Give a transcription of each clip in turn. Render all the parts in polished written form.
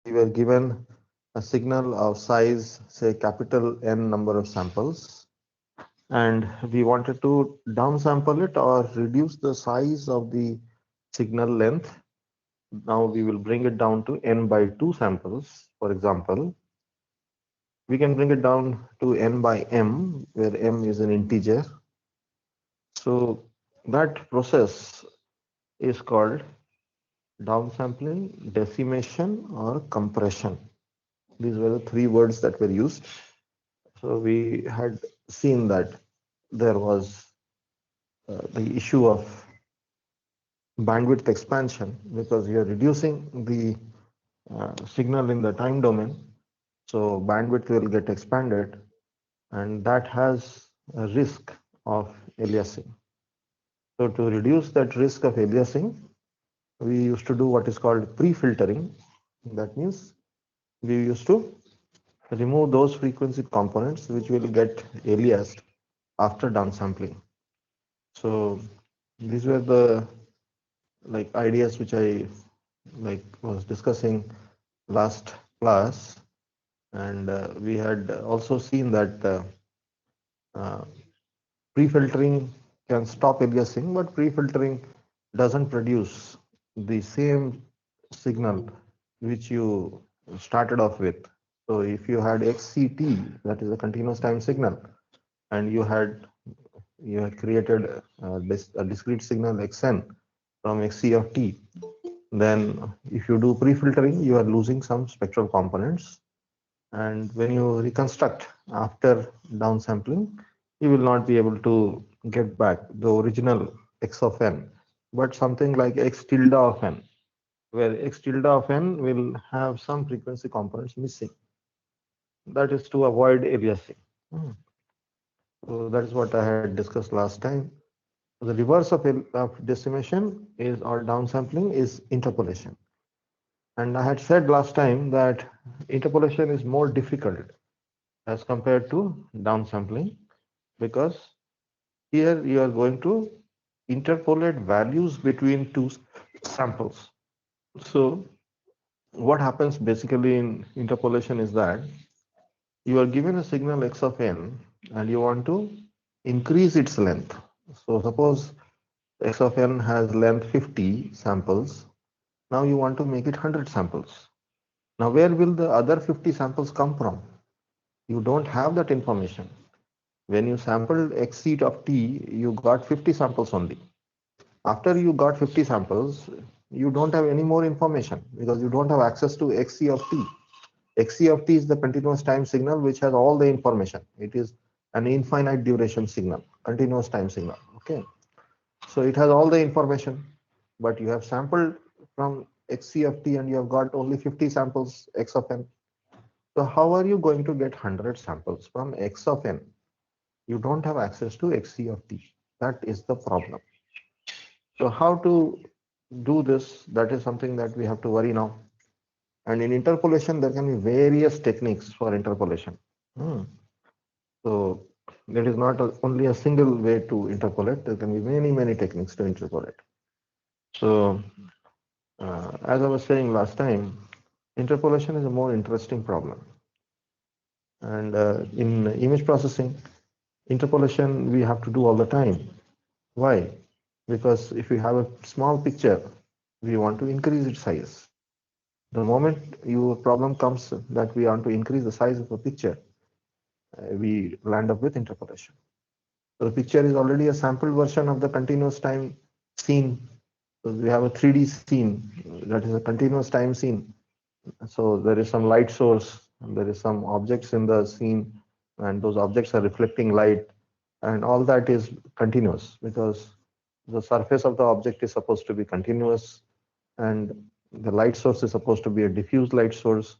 we were given a signal of size, say capital N number of samples, and we wanted to downsample it or reduce the size of the signal length. Now we will bring it down to N by 2 samples. For example, we can bring it down to N by M, where M is an integer. So that process is called downsampling, decimation, or compression. These were the three words that were used. So we had seen that there was the issue of bandwidth expansion because you are reducing the signal in the time domain. So bandwidth will get expanded, and that has a risk of aliasing. So to reduce that risk of aliasing, we used to do what is called pre-filtering. That means we used to remove those frequency components which will get aliased after downsampling. So these were the ideas which I was discussing last class, and we had also seen that uh, pre-filtering can stop aliasing, but pre-filtering doesn't produce the same signal which you started off with. So if you had XCT, that is a continuous time signal, and you had created a discrete signal Xn from Xc of t, then if you do pre-filtering, you are losing some spectral components. And when you reconstruct after downsampling, you will not be able to get back the original x of n, but something like x tilde of n, where x tilde of n will have some frequency components missing. That is to avoid aliasing. Hmm. So that is what I had discussed last time. The reverse of decimation is or downsampling is interpolation. And I had said last time that interpolation is more difficult as compared to downsampling because here you are going to interpolate values between two samples. So what happens basically in interpolation is that you are given a signal x of n and you want to increase its length. So suppose x of n has length 50 samples. Now you want to make it 100 samples. Now where will the other 50 samples come from? You don't have that information. When you sampled x seed of t, you got 50 samples only. After you got 50 samples, you don't have any more information because you don't have access to xc of t. Xc of t is the continuous time signal which has all the information. It is an infinite duration signal, continuous time signal. Okay. So it has all the information, but you have sampled from xc of t and you have got only 50 samples x of n. So how are you going to get 100 samples from x of n? You don't have access to xc of t. That is the problem. So how to do this? That is something that we have to worry now. And in interpolation, there can be various techniques for interpolation. Hmm. So there is not only a single way to interpolate. There can be many, many techniques to interpolate. So as I was saying last time, interpolation is a more interesting problem. And in image processing, interpolation we have to do all the time. Why? Because if we have a small picture, we want to increase its size. The moment your problem comes that we want to increase the size of a picture, we land up with interpolation. So the picture is already a sample version of the continuous time scene. So we have a 3D scene that is a continuous time scene. So there is some light source, and there is some objects in the scene, and those objects are reflecting light, and all that is continuous because the surface of the object is supposed to be continuous, and the light source is supposed to be a diffuse light source.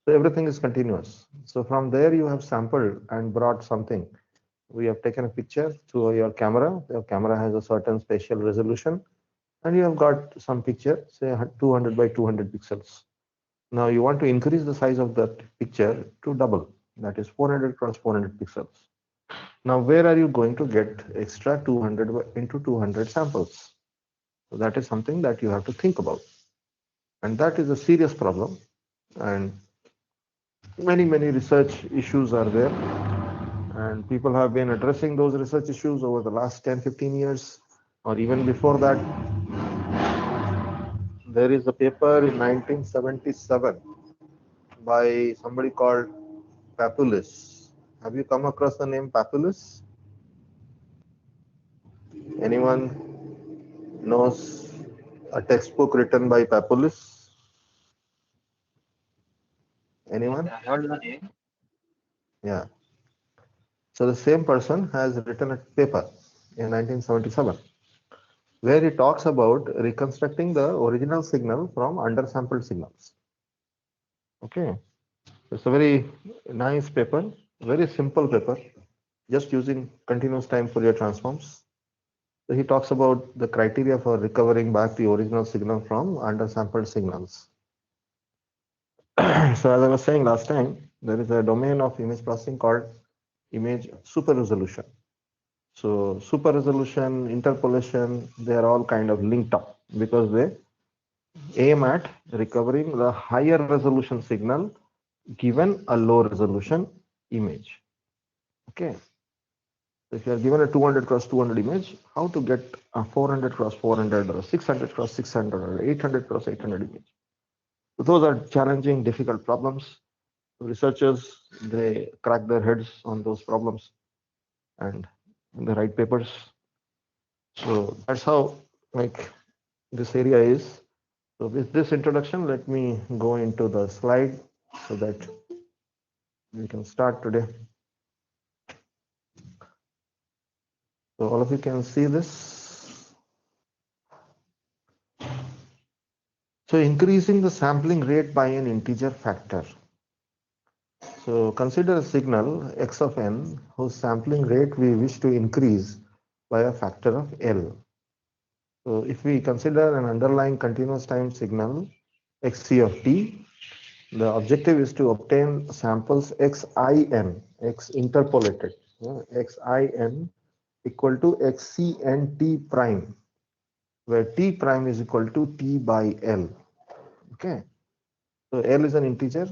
So everything is continuous. So from there you have sampled and brought something. We have taken a picture through your camera. Your camera has a certain spatial resolution, and you have got some picture, say 200 by 200 pixels. Now you want to increase the size of that picture to double, that is 400 cross 400 pixels. Now where are you going to get extra 200 into 200 samples? So that is something that you have to think about. And that is a serious problem and many research issues are there, and people have been addressing those research issues over the last 10-15 years, or even before that. There is a paper in 1977 by somebody called Papulis. Have you come across the name Papulis? Anyone knows a textbook written by Papulis? Anyone? I heard the name. Yeah. So the same person has written a paper in 1977 where he talks about reconstructing the original signal from undersampled signals. Okay. It's a very nice paper, very simple paper, just using continuous time Fourier transforms. So he talks about the criteria for recovering back the original signal from undersampled signals. So as I was saying last time, there is a domain of image processing called image super resolution. So super resolution, interpolation, they are all kind of linked up because they aim at recovering the higher resolution signal given a low resolution image. Okay. So if you are given a 200 cross 200 image, how to get a 400 cross 400 or 600 cross 600 or 800 cross 800 image? So those are challenging, difficult problems. Researchers, they crack their heads on those problems and they write papers. So that's how like this area is. So with this introduction, let me go into the slide so that we can start today. So all of you can see this. So increasing the sampling rate by an integer factor. So consider a signal x of n whose sampling rate we wish to increase by a factor of L. So if we consider an underlying continuous time signal xc of t, the objective is to obtain samples xin, x interpolated, xin equal to xcn t prime, where t prime is equal to t by L. Okay, so L is an integer.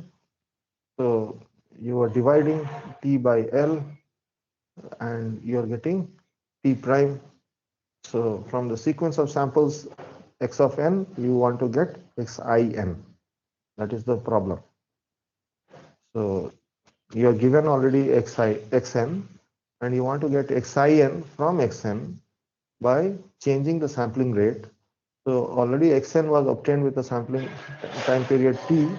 So you are dividing t by L and you are getting t prime. So from the sequence of samples x of n, you want to get xin. That is the problem. So you are given already xn and you want to get xin from xn by changing the sampling rate. So already xn was obtained with the sampling time period t.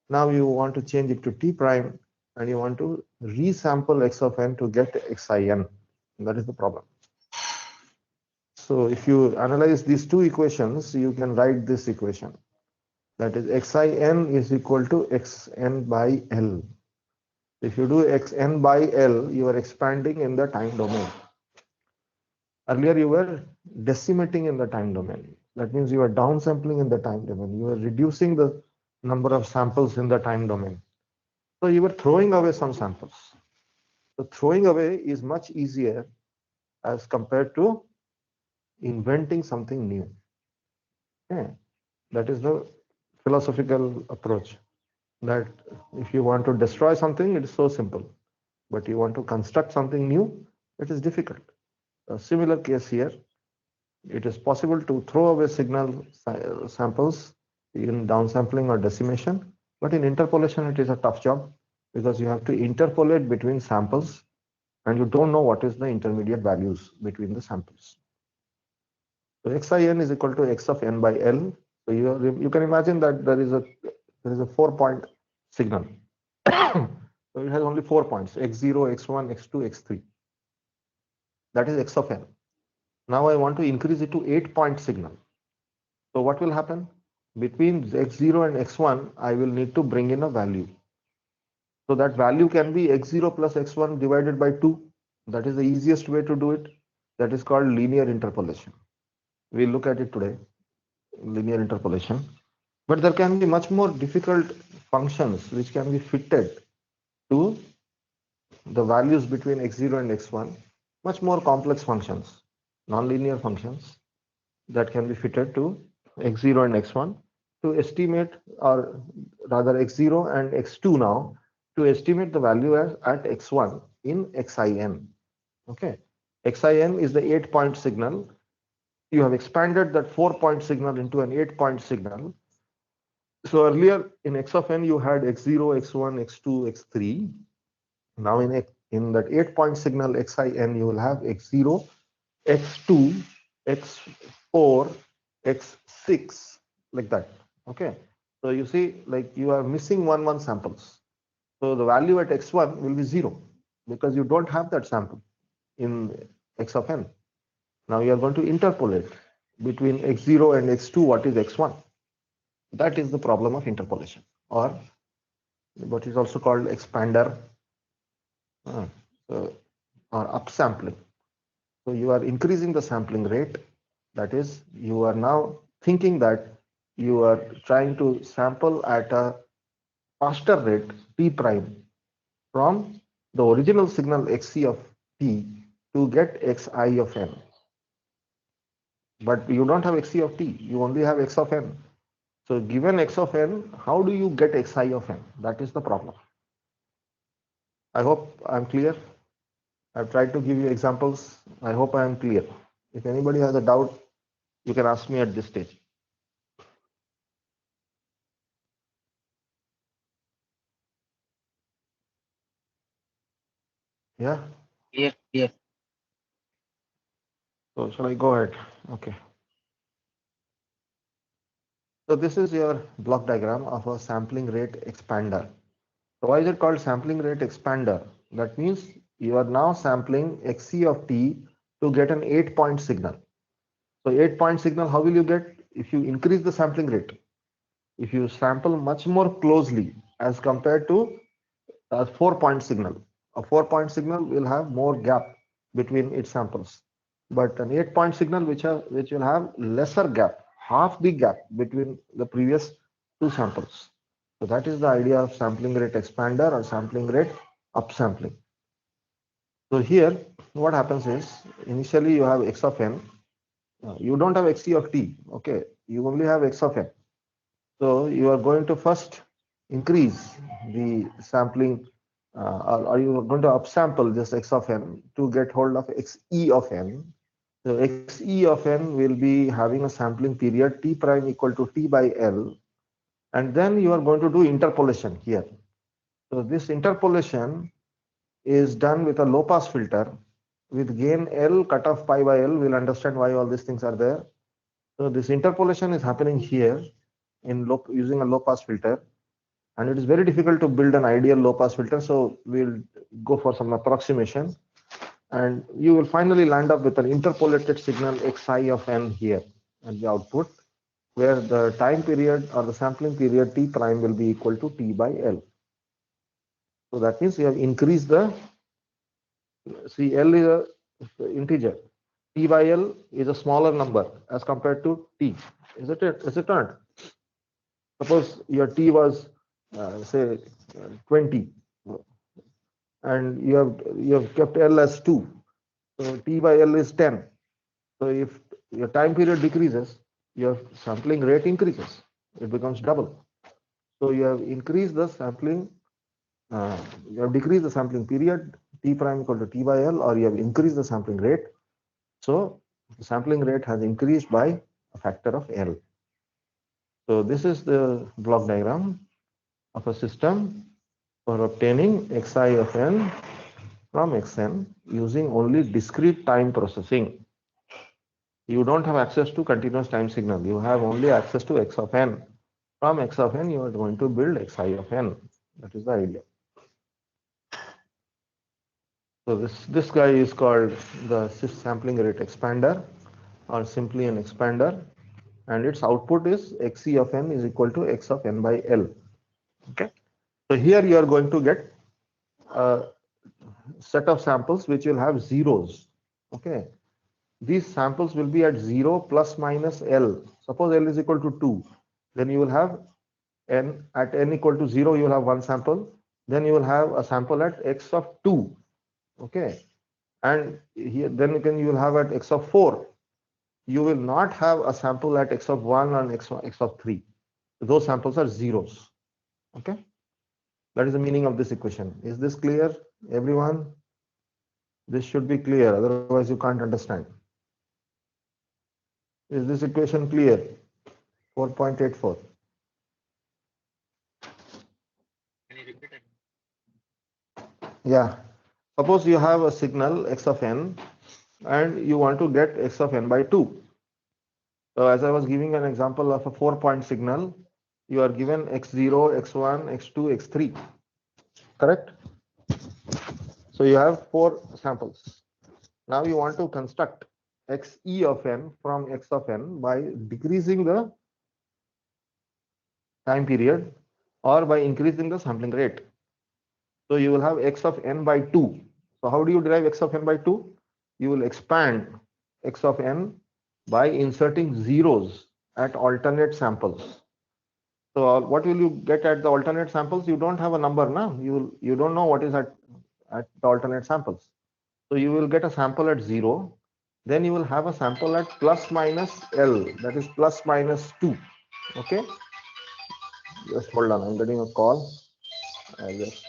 Now you want to change it to t prime and you want to resample x of n to get xin. That is the problem. So if you analyze these two equations, you can write this equation. That is xin is equal to xn by L. If you do xn by L, you are expanding in the time domain. Earlier you were decimating in the time domain. That means you are downsampling in the time domain. You are reducing the number of samples in the time domain. So you were throwing away some samples. So throwing away is much easier as compared to inventing something new. Okay. That is the philosophical approach. That if you want to destroy something, it is so simple. But you want to construct something new, it is difficult. A similar case here, it is possible to throw away signal samples in downsampling or decimation, but in interpolation, it is a tough job because you have to interpolate between samples and you don't know what is the intermediate values between the samples. So xin is equal to x of n by L. So you can imagine that there is a 4-point signal. So it has only 4 points, x0, x1, x2, x3. That is x of n. Now I want to increase it to 8-point signal. So what will happen? Between x0 and x1, I will need to bring in a value. So that value can be x0 plus x1 divided by 2. That is the easiest way to do it. That is called linear interpolation. We'll look at it today, linear interpolation. But there can be much more difficult functions which can be fitted to the values between x0 and x1, much more complex functions, nonlinear functions that can be fitted to x0 and x1 to estimate, or rather x0 and x2 now, to estimate the value as at x1 in xin. Okay, xin is the 8-point signal. You have expanded that 4-point signal into an 8-point signal. So earlier in x of n, you had x0, x1, x2, x3. Now in that 8-point signal xin, you will have x0, x2, x4, x6, like that. Okay. So you see, like you are missing 1 samples. So the value at x1 will be 0 because you don't have that sample in x of n. Now you are going to interpolate between x0 and x2 what is x1. That is the problem of interpolation, or what is also called expander, or upsampling. So you are increasing the sampling rate. That is, you are now thinking that you are trying to sample at a faster rate t prime from the original signal xc of t to get xi of n. But you don't have xc of t, you only have x of n. So given x of n, how do you get xi of n? That is the problem. I hope I'm clear. I've tried to give you examples. I hope I am clear. If anybody has a doubt, you can ask me at this stage. Yeah. Yes, yes. So shall I go ahead? Okay. So this is your block diagram of a sampling rate expander. So why is it called sampling rate expander? That means you are now sampling xc of t to get an 8-point signal. So 8-point signal, how will you get? If you increase the sampling rate, if you sample much more closely as compared to a 4-point signal. A 4-point signal will have more gap between its samples, but an 8-point signal which will have lesser gap, half the gap between the previous two samples. So that is the idea of sampling rate expander or sampling rate upsampling. So here what happens is, initially you have x of n, you don't have xc of t, okay, you only have x of n. So you are going to first increase the sampling, or you are going to upsample this x of n to get hold of xe of n. So xe of n will be having a sampling period t prime equal to t by l, and then you are going to do interpolation here. So this interpolation is done with a low pass filter with gain L, cutoff pi by L. We'll understand why all these things are there. So this interpolation is happening here using a low pass filter, and it is very difficult to build an ideal low pass filter. So we'll go for some approximation, and you will finally land up with an interpolated signal xi of n here at the output, where the time period or the sampling period t prime will be equal to t by L. So that means you have increased the, see, L is a integer, t by L is a smaller number as compared to t. Is it not? Suppose your t was say 20, and you have kept L as 2. So t by L is 10. So if your time period decreases, your sampling rate increases. It becomes double. So you have increased the sampling, you have decreased the sampling period, t prime equal to t by L, or you have increased the sampling rate. So the sampling rate has increased by a factor of L. So this is the block diagram of a system for obtaining xi of n from xn using only discrete time processing. You don't have access to continuous time signal. You have only access to x of n. From x of n, you are going to build xi of n. That is the idea. So this guy is called the sampling rate expander, or simply an expander, and its output is xc of n is equal to x of n by L. Okay. So here you are going to get a set of samples which will have zeros. Okay. These samples will be at 0 plus minus L. Suppose L is equal to 2. Then you will have n at n equal to 0, you will have one sample. Then you will have a sample at x of 2. Okay. And here then you will have at x of 4. You will not have a sample at x of 1 and x of 3. those samples are zeros. Okay, that is the meaning of this equation. Is this clear, everyone? This should be clear, otherwise you can't understand. Is this equation clear? 4.84. Yeah. Suppose you have a signal x of n and you want to get x of n by 2. So as I was giving an example of a 4-point signal, you are given x0, x1, x2, x3. Correct? So you have 4 samples. Now you want to construct xe of n from x of n by decreasing the time period or by increasing the sampling rate. So you will have x of n by 2. So how do you derive x of n by 2? You will expand x of n by inserting zeros at alternate samples. So what will you get at the alternate samples? You don't have a number now. You don't know what is at the alternate samples. So you will get a sample at 0. Then you will have a sample at plus minus L, that is plus minus 2. Okay. Just hold on. I'm getting a call. I'll just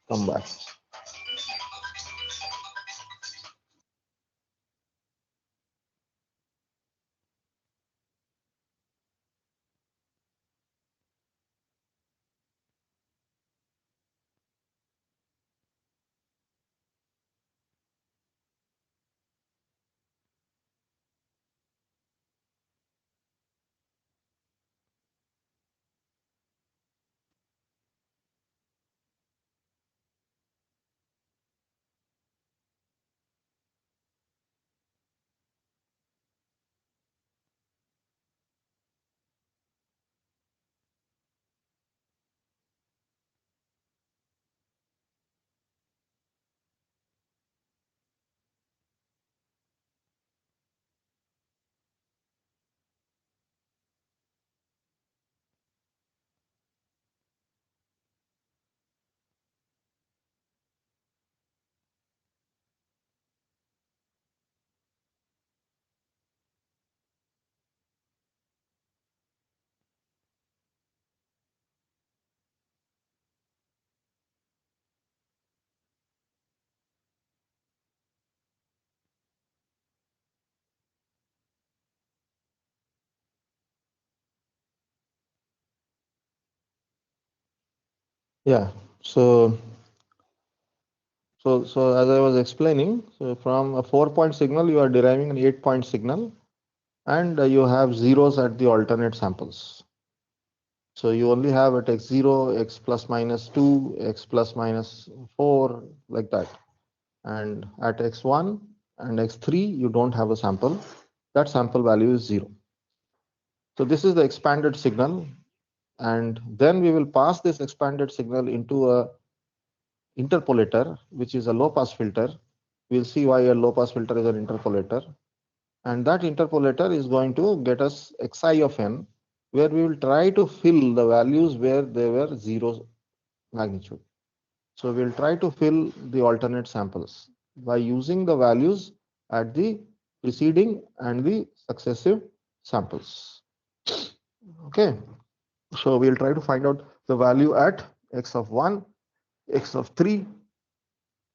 come back. Yeah. So as I was explaining, so from a 4-point signal, you are deriving an 8-point signal, and you have zeros at the alternate samples. So you only have at x0, x plus minus 2, x plus minus 4, like that. And at x1 and x3, you don't have a sample. That sample value is 0. So this is the expanded signal. And then we will pass this expanded signal into a interpolator, which is a low pass filter. We'll see why a low pass filter is an interpolator. And that interpolator is going to get us xi of n, where we will try to fill the values where they were 0 magnitude. So we'll try to fill the alternate samples by using the values at the preceding and the successive samples. Okay, so we'll try to find out the value at x of 1, x of 3,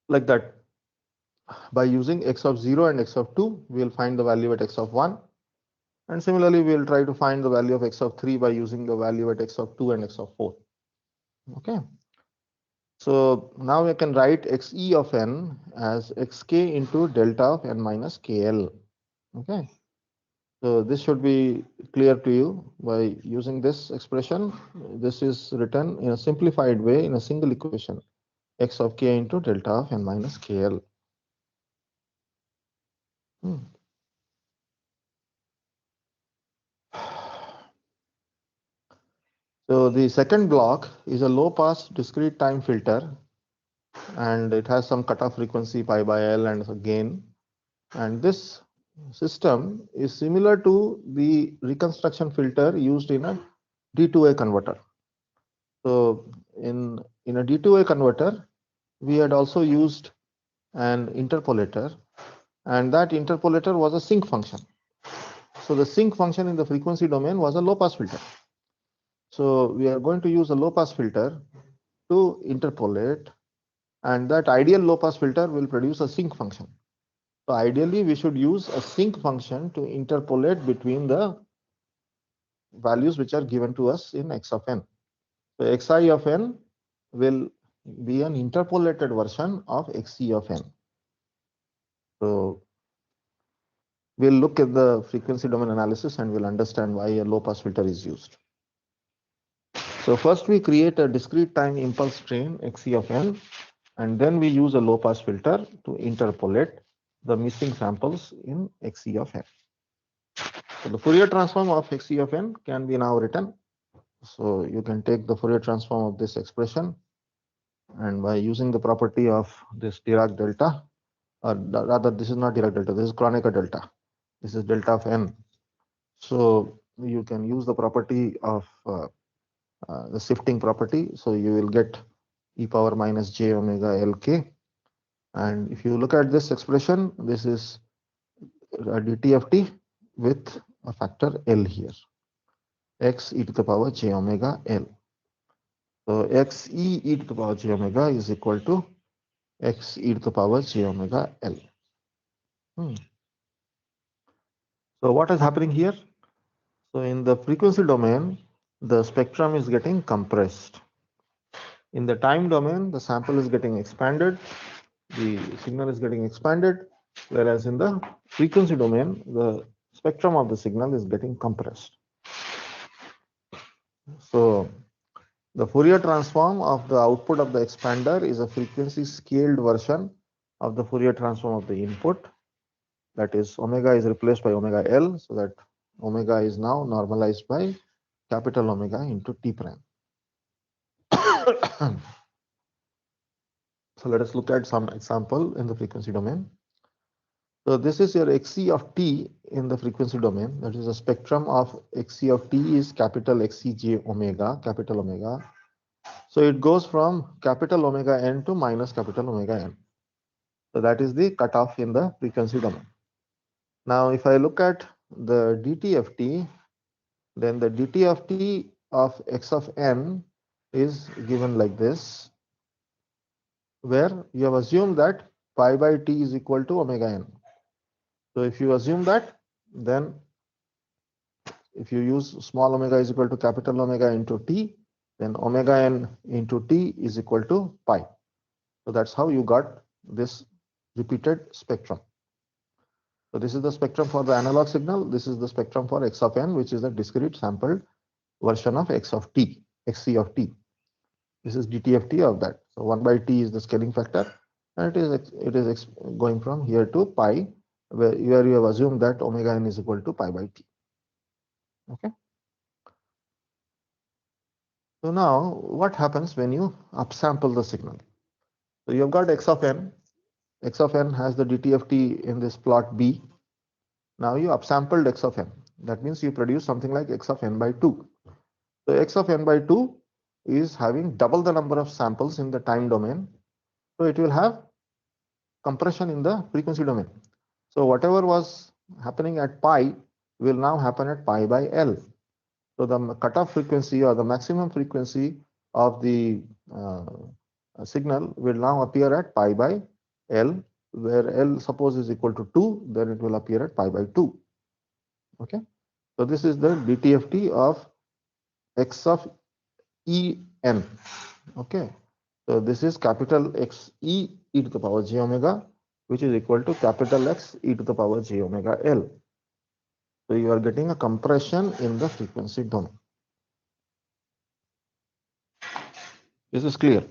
like that. By using x of 0 and x of 2, we'll find the value at x of 1. And similarly, we'll try to find the value of x of 3 by using the value at x of 2 and x of 4. Okay. So now I can write xe of n as xk into delta of n minus kl. Okay. So this should be clear to you by using this expression. This is written in a simplified way in a single equation, x of k into delta of n minus kl. So the second block is a low pass discrete time filter, and it has some cutoff frequency pi by L and a gain. And this system is similar to the reconstruction filter used in a D2A converter. So in a D2A converter, we had also used an interpolator, and that interpolator was a sinc function. So the sinc function in the frequency domain was a low pass filter. So we are going to use a low pass filter to interpolate, and that ideal low pass filter will produce a sinc function. So ideally we should use a sinc function to interpolate between the values which are given to us in x of n. So xi of n will be an interpolated version of xc of n. So we'll look at the frequency domain analysis and we'll understand why a low pass filter is used. So first we create a discrete time impulse train xc of n, and then we use a low pass filter to interpolate the missing samples in xc of n. So the Fourier transform of xc of n can be now written. So you can take the Fourier transform of this expression, and by using the property of this Dirac delta, or rather this is not Dirac delta, this is Kronecker delta. This is delta of n. So you can use the property of the shifting property. So you will get e power minus j omega lk. And if you look at this expression, this is dt of t with a factor L here, x e to the power j omega L. So x e to the power j omega is equal to x e to the power j omega L. So what is happening here? So in the frequency domain, the spectrum is getting compressed. In the time domain, the sample is getting expanded, the signal is getting expanded, whereas in the frequency domain, the spectrum of the signal is getting compressed. So the Fourier transform of the output of the expander is a frequency scaled version of the Fourier transform of the input. That is, omega is replaced by omega L, so that omega is now normalized by capital omega into t prime. So let us look at some example in the frequency domain. So this is your xc of t in the frequency domain. That is, a spectrum of xc of t is capital xcj omega, capital omega. So it goes from capital omega n to minus capital omega n. So that is the cutoff in the frequency domain. Now, if I look at the dt of t, then the dt of t of x of n is given like this, where you have assumed that pi by t is equal to omega n. So if you assume that, then if you use small omega is equal to capital omega into t, then omega n into t is equal to pi. So that's how you got this repeated spectrum. So this is the spectrum for the analog signal. This is the spectrum for x of n, which is the discrete sampled version of x of t, xc of t. This is dt of t of that. So 1 by t is the scaling factor, and it is going from here to pi, where you have assumed that omega n is equal to pi by t. Okay. So now what happens when you upsample the signal? So you've got x of n. X of n has the dt of t in this plot B. Now you upsampled x of n. That means you produce something like x of n by 2. So x of n by 2 is having double the number of samples in the time domain. So it will have compression in the frequency domain. So whatever was happening at pi will now happen at pi by L. So the cutoff frequency or the maximum frequency of the signal will now appear at pi by L, where L suppose is equal to 2, then it will appear at pi by 2. Okay. So this is the DTFT of x of En. Okay. So this is capital X e to the power j omega, which is equal to capital X e to the power j omega L. So you are getting a compression in the frequency domain. This is clear.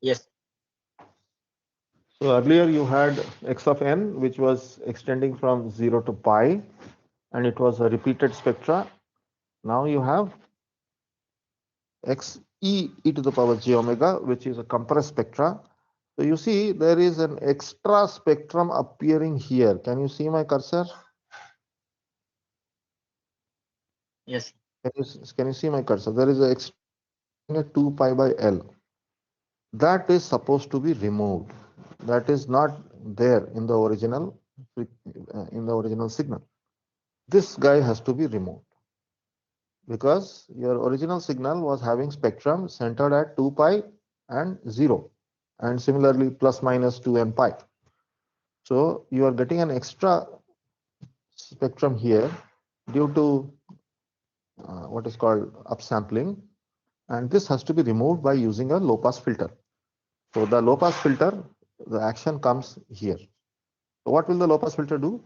Yes. So earlier you had x of n, which was extending from 0 to pi, and it was a repeated spectra. Now you have x e to the power j omega, which is a compressed spectra. So you see there is an extra spectrum appearing here. Can you see my cursor? Yes. Can you see my cursor? There is a 2 pi by L. That is supposed to be removed. That is not there in the original in the original signal. This guy has to be removed because your original signal was having spectrum centered at 2 pi and 0, and similarly plus minus 2 and pi. So you are getting an extra spectrum here due to what is called upsampling, and this has to be removed by using a low pass filter. So the low pass filter, the action comes here. So what will the low pass filter do?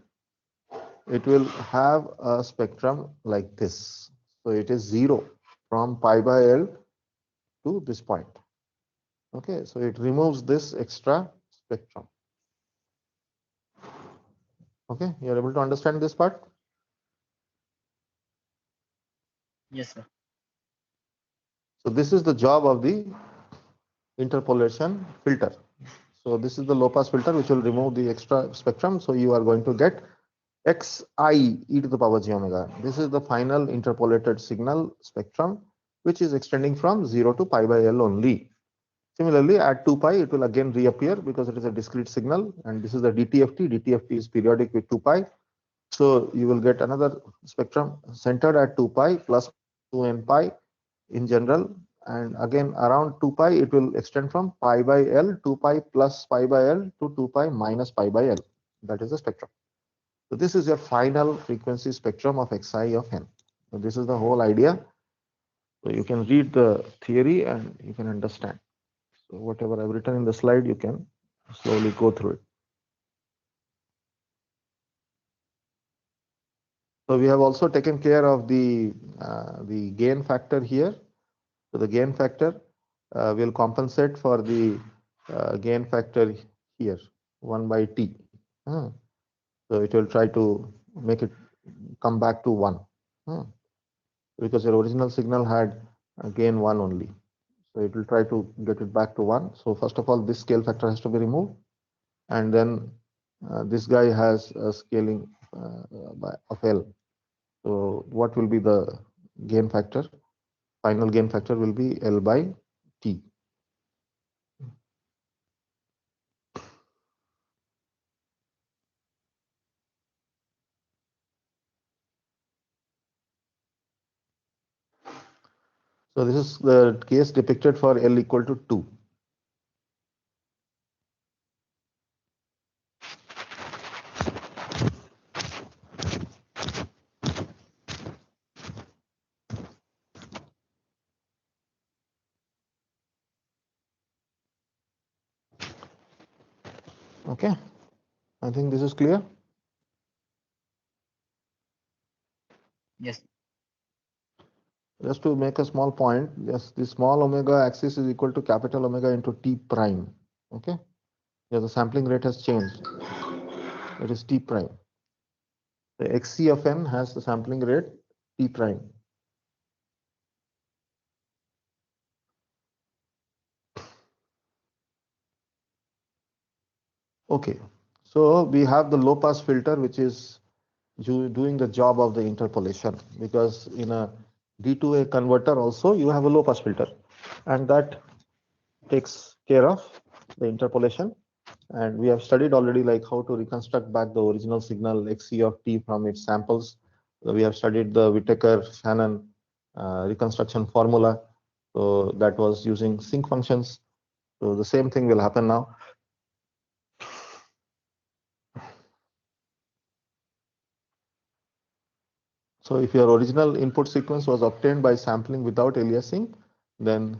It will have a spectrum like this. So it is 0 from pi by L to this point. Okay, so it removes this extra spectrum. Okay, you are able to understand this part? Yes, sir. So this is the job of the interpolation filter. So this is the low pass filter which will remove the extra spectrum. So you are going to get xi e to the power j omega. This is the final interpolated signal spectrum which is extending from 0 to pi by L only. Similarly, at 2 pi, it will again reappear because it is a discrete signal, and this is the DTFT. DTFT is periodic with 2 pi. So you will get another spectrum centered at 2 pi plus 2 n pi in general. And again, around 2 pi, it will extend from pi by L, 2 pi plus pi by L to 2 pi minus pi by L. That is the spectrum. So this is your final frequency spectrum of xi of n. So this is the whole idea. So you can read the theory and you can understand. So whatever I've written in the slide, you can slowly go through it. So we have also taken care of the gain factor here. So the gain factor will compensate for the gain factor here, 1 by t. So it will try to make it come back to 1 because your original signal had gain 1 only. So it will try to get it back to 1. So first of all, this scale factor has to be removed. And then this guy has a scaling of L. So what will be the gain factor? Final gain factor will be L by T. So this is the case depicted for L equal to 2. Okay, I think this is clear. Yes. Just to make a small point, yes, the small omega axis is equal to capital omega into T prime. Okay, yeah, the sampling rate has changed. It is T prime. The xc of n has the sampling rate T prime. Okay, so we have the low pass filter, which is doing the job of the interpolation, because in a D2A converter also you have a low pass filter, and that takes care of the interpolation. And we have studied already like how to reconstruct back the original signal xc of t from its samples. We have studied the Whittaker-Shannon reconstruction formula. So that was using sinc functions. So the same thing will happen now. So if your original input sequence was obtained by sampling without aliasing, then